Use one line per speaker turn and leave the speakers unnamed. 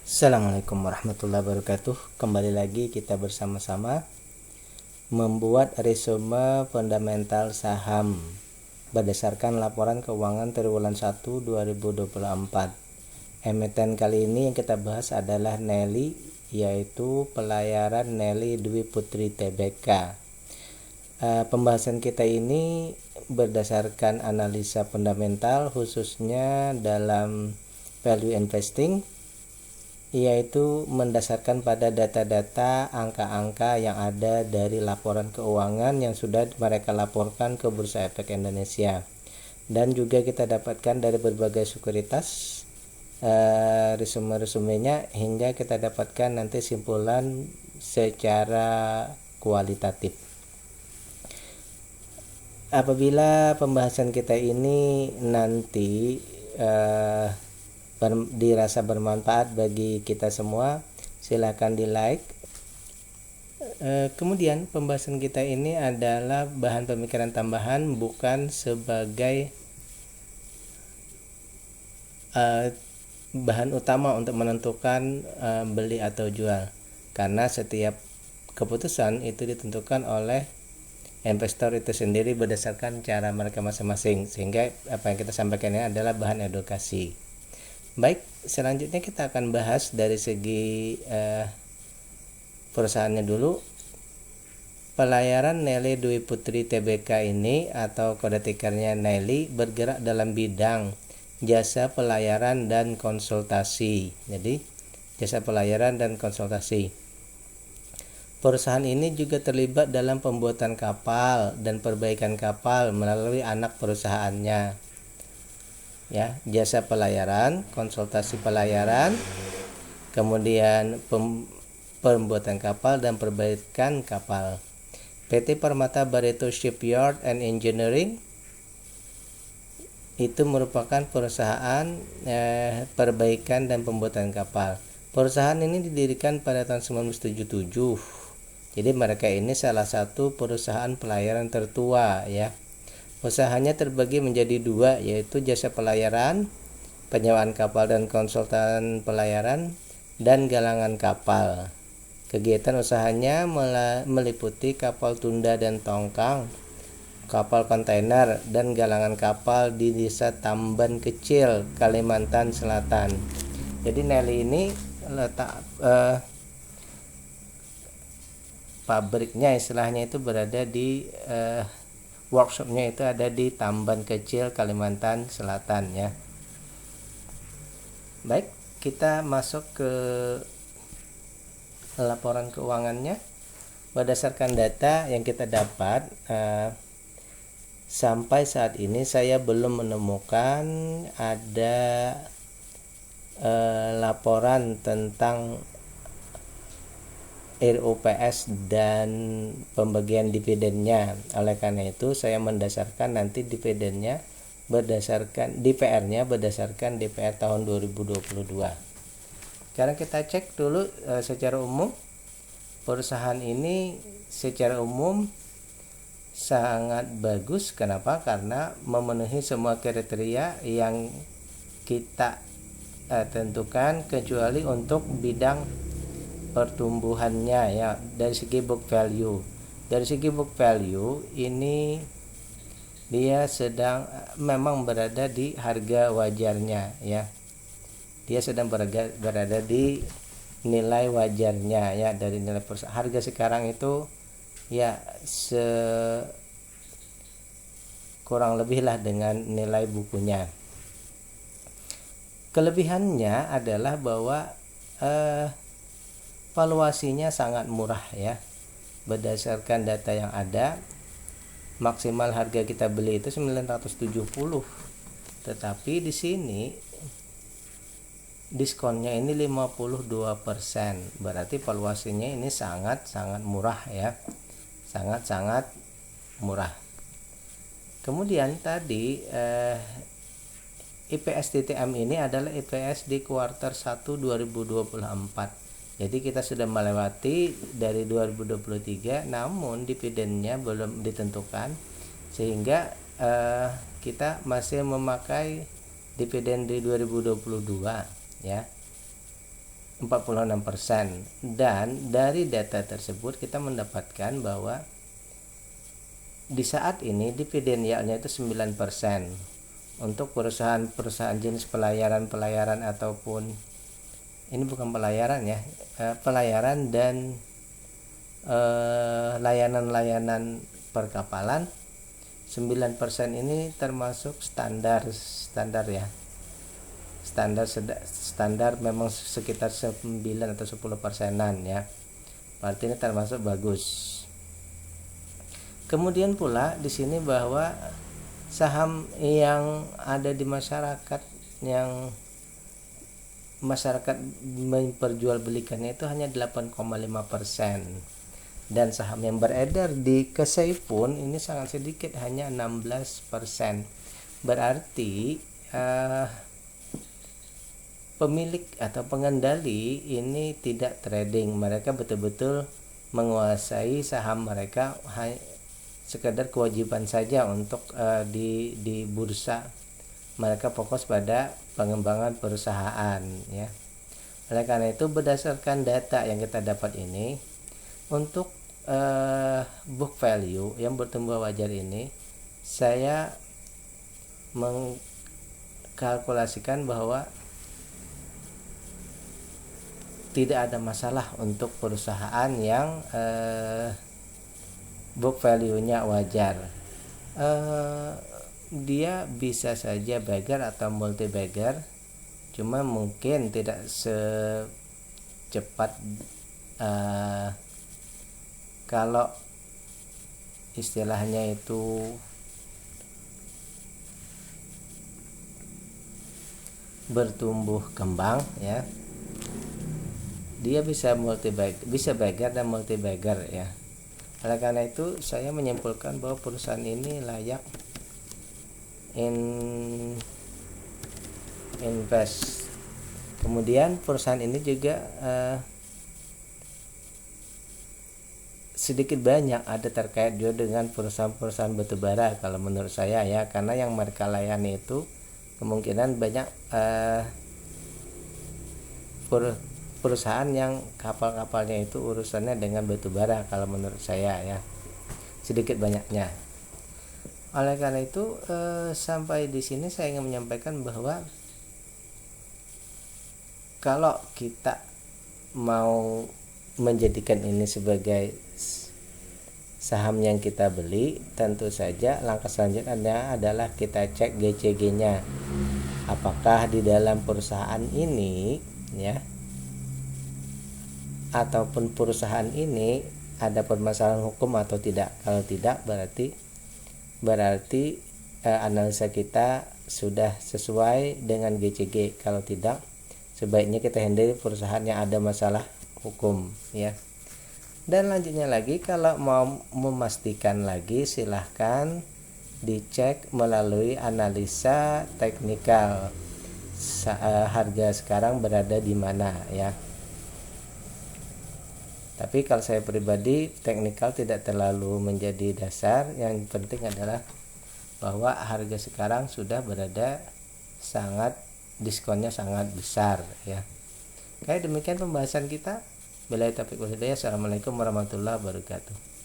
Assalamualaikum warahmatullahi wabarakatuh. Kembali lagi kita bersama-sama membuat resume fundamental saham berdasarkan laporan keuangan triwulan 1 2024. Emiten kali ini yang kita bahas adalah Nelly, yaitu pelayaran Nelly Dwi Putri Tbk. Pembahasan kita ini berdasarkan analisa fundamental khususnya dalam value investing, yaitu mendasarkan pada data-data angka-angka yang ada dari laporan keuangan yang sudah mereka laporkan ke Bursa Efek Indonesia, dan juga kita dapatkan dari berbagai sekuritas resume-resumenya hingga kita dapatkan nanti simpulan secara kualitatif. Apabila pembahasan kita ini nanti dirasa bermanfaat bagi kita semua, silahkan di like. Kemudian pembahasan kita ini adalah bahan pemikiran tambahan, bukan sebagai bahan utama untuk menentukan beli atau jual, karena setiap keputusan itu ditentukan oleh investor itu sendiri berdasarkan cara mereka masing-masing, sehingga apa yang kita sampaikan ini adalah bahan edukasi. Baik, selanjutnya kita akan bahas dari segi perusahaannya dulu. Pelayaran Nelly Dwi Putri Tbk ini atau kode tikernya Nelly bergerak dalam bidang jasa pelayaran dan konsultasi. Jadi, jasa pelayaran dan konsultasi. Perusahaan ini juga terlibat dalam pembuatan kapal dan perbaikan kapal melalui anak perusahaannya. Ya, jasa pelayaran, konsultasi pelayaran, kemudian pembuatan kapal dan perbaikan kapal. PT Permata Barito Shipyard and Engineering itu merupakan perusahaan perbaikan dan pembuatan kapal. Perusahaan ini didirikan pada tahun 1977. Jadi mereka ini salah satu perusahaan pelayaran tertua, ya. Usahanya terbagi menjadi dua, yaitu jasa pelayaran, penyewaan kapal dan konsultan pelayaran, dan galangan kapal. Kegiatan usahanya meliputi kapal tunda dan tongkang, kapal kontainer, dan galangan kapal di desa Tamban Kecil, Kalimantan Selatan. Jadi Nelly ini letak pabriknya, istilahnya itu berada di workshopnya itu ada di Tamban Kecil, Kalimantan Selatan, ya. Baik, kita masuk ke laporan keuangannya. Berdasarkan data yang kita dapat, sampai saat ini saya belum menemukan ada laporan tentang RUPS dan pembagian dividennya. Oleh karena itu saya mendasarkan nanti dividennya berdasarkan DPR-nya berdasarkan DPR tahun 2022. Sekarang kita cek dulu secara umum. Perusahaan ini secara umum sangat bagus. Kenapa? Karena memenuhi semua kriteria yang kita tentukan, kecuali untuk bidang pertumbuhannya, ya. Dari segi book value ini dia sedang memang berada di harga wajarnya, ya. Dia sedang berada di nilai wajarnya, ya. Dari nilai harga sekarang itu, ya, kurang lebih lah dengan nilai bukunya. Kelebihannya adalah bahwa valuasinya sangat murah, ya. Berdasarkan data yang ada, maksimal harga kita beli itu 970. Tetapi di sini diskonnya ini 52%. Berarti valuasinya ini sangat-sangat murah, ya. Sangat-sangat murah. Kemudian tadi IPS TTM ini adalah IPS di kuartal 1 2024. Jadi kita sudah melewati dari 2023, namun dividennya belum ditentukan, sehingga kita masih memakai dividen di 2022, ya. 46%. Dan dari data tersebut kita mendapatkan bahwa di saat ini dividen yieldnya itu 9%. Untuk perusahaan-perusahaan jenis pelayaran ataupun ini bukan pelayaran ya, pelayaran dan layanan-layanan perkapalan, 9% ini termasuk standar ya. Standar memang sekitar 9 atau 10%-an ya. Berarti ini termasuk bagus. Kemudian pula di sini bahwa saham yang ada di masyarakat yang masyarakat memperjualbelikannya itu hanya 8,5%, dan saham yang beredar di KSEI pun ini sangat sedikit, hanya 16%. Berarti pemilik atau pengendali ini tidak trading, mereka betul-betul menguasai saham mereka, sekedar kewajiban saja untuk di bursa. Mereka fokus pada pengembangan perusahaan ya. Oleh karena itu berdasarkan data yang kita dapat ini, untuk book value yang bertumbuh wajar ini, saya mengkalkulasikan bahwa tidak ada masalah untuk perusahaan yang book value-nya wajar. Dia bisa saja bagger atau multi bagger, cuma mungkin tidak secepat kalau istilahnya itu bertumbuh kembang ya. Dia bisa bagger dan multi bagger ya. Oleh karena itu saya menyimpulkan bahwa perusahaan ini layak invest. Kemudian perusahaan ini juga sedikit banyak ada terkait juga dengan perusahaan-perusahaan batubara kalau menurut saya ya, karena yang mereka layani itu kemungkinan banyak perusahaan yang kapal-kapalnya itu urusannya dengan batubara kalau menurut saya ya, sedikit banyaknya. Oleh karena itu sampai di sini saya ingin menyampaikan bahwa kalau kita mau menjadikan ini sebagai saham yang kita beli, tentu saja langkah selanjutnya adalah kita cek GCG-nya. Apakah di dalam perusahaan ini ya, ataupun perusahaan ini ada permasalahan hukum atau tidak. Kalau tidak, berarti analisa kita sudah sesuai dengan GCG. Kalau tidak, sebaiknya kita handle perusahaan yang ada masalah hukum ya. Dan lanjutnya lagi, kalau mau memastikan lagi silahkan dicek melalui analisa teknikal, harga sekarang berada di mana ya. Tapi kalau saya pribadi, teknikal tidak terlalu menjadi dasar. Yang penting adalah bahwa harga sekarang sudah berada diskonnya sangat besar ya. Kayak demikian pembahasan kita. Billahi taufiq wal hidayah. Assalamualaikum warahmatullahi wabarakatuh.